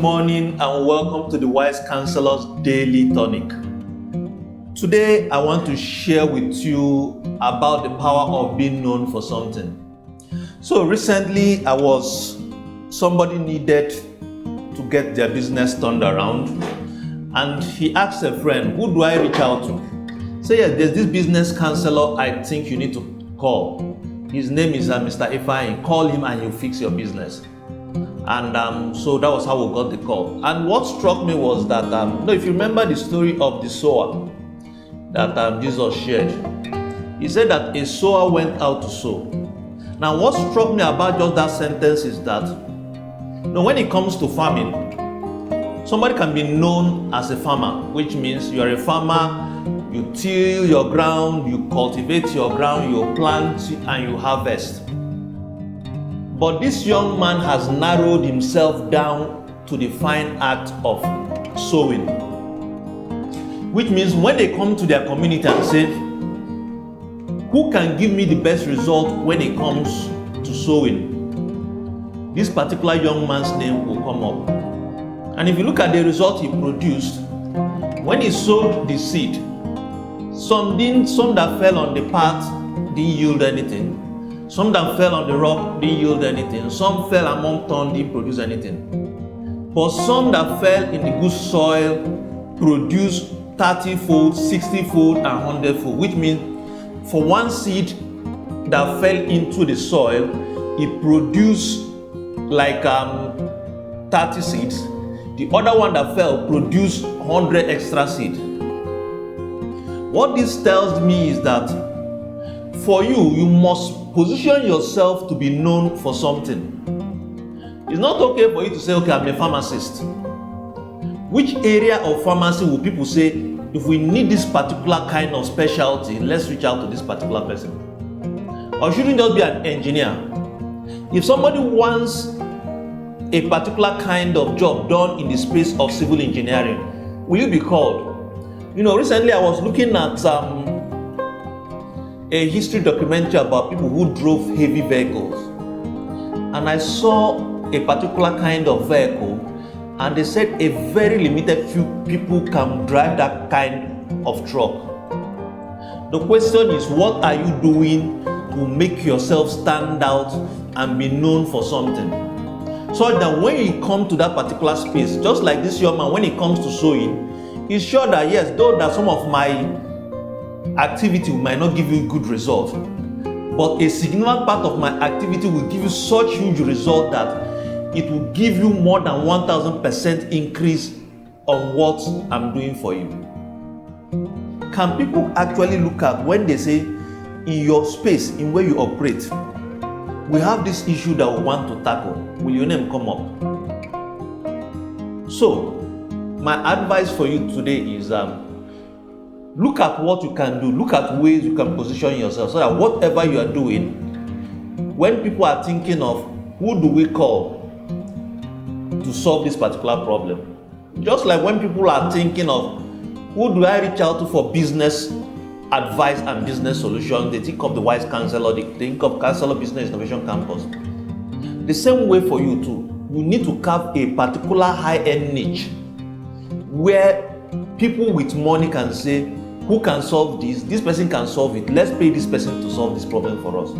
morning and welcome to the Wise Counselor's Daily Tonic. Today I want to share with you about the power of being known for something. So recently somebody needed to get their business turned around, and he asked a friend, who do I reach out to? Say, yes, there's this business counselor I think you need to call. His name is Mr. Ifeanyi. Call him and he'll fix your business. And so that was how we got the call. And what struck me was that, if you remember the story of the sower that Jesus shared, he said that a sower went out to sow. Now, what struck me about just that sentence is that, when it comes to farming, somebody can be known as a farmer, which means you are a farmer, you till your ground, you cultivate your ground, you plant and you harvest. But this young man has narrowed himself down to the fine art of sowing. Which means when they come to their community and say, who can give me the best result when it comes to sowing? This particular young man's name will come up. And if you look at the result he produced, when he sowed the seed, some that fell on the path didn't yield anything. Some that fell on the rock didn't yield anything. Some fell among thorns, didn't produce anything. But some that fell in the good soil produced 30-fold, 60-fold, and 100-fold. Which means for one seed that fell into the soil, it produced like 30 seeds. The other one that fell produced 100 extra seeds. What this tells me is that for you must position yourself to be known for something. It's not okay for you to say, okay, I'm a pharmacist. Which area of pharmacy will people say, if we need this particular kind of specialty, let's reach out to this particular person? Or shouldn't just be an engineer? If somebody wants a particular kind of job done in the space of civil engineering, will you be called? Recently I was looking at a history documentary about people who drove heavy vehicles, and I saw a particular kind of vehicle, and they said a very limited few people can drive that kind of truck. The question is, what are you doing to make yourself stand out and be known for something, so that when you come to that particular space, just like this young man, when it comes to sowing, he's sure that yes, though that some of my activity might not give you good results, but a significant part of my activity will give you such huge result that it will give you more than 1000% increase on what I'm doing for you. Can people actually look at when they say, in your space, in where you operate, we have this issue that we want to tackle, will your name come up? So my advice for you today is look at what you can do, look at ways you can position yourself, so that whatever you are doing, when people are thinking of who do we call to solve this particular problem, just like when people are thinking of who do I reach out to for business advice and business solutions, they think of the Wise Counselor, they think of Counselor Business Innovation Campus. The same way for you too, you need to carve a particular high-end niche where people with money can say, who can solve this? This person can solve it. Let's pay this person to solve this problem for us.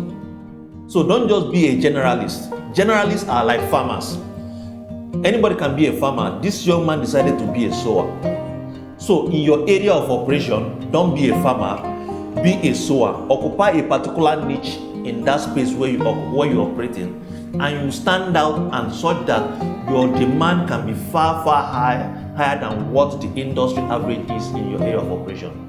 So don't just be a generalist. Generalists are like farmers. Anybody can be a farmer. This young man decided to be a sower. So in your area of operation, don't be a farmer, be a sower. Occupy a particular niche in that space where you operate in, and you stand out and such that your demand can be far higher than what the industry average is in your area of operation.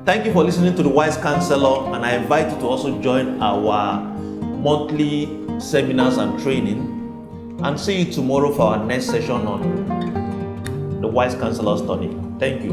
Thank you for listening to the Wise Counselor, and I invite you to also join our monthly seminars and training, and see you tomorrow for our next session on the Wise Counselor's Tonic. Thank you.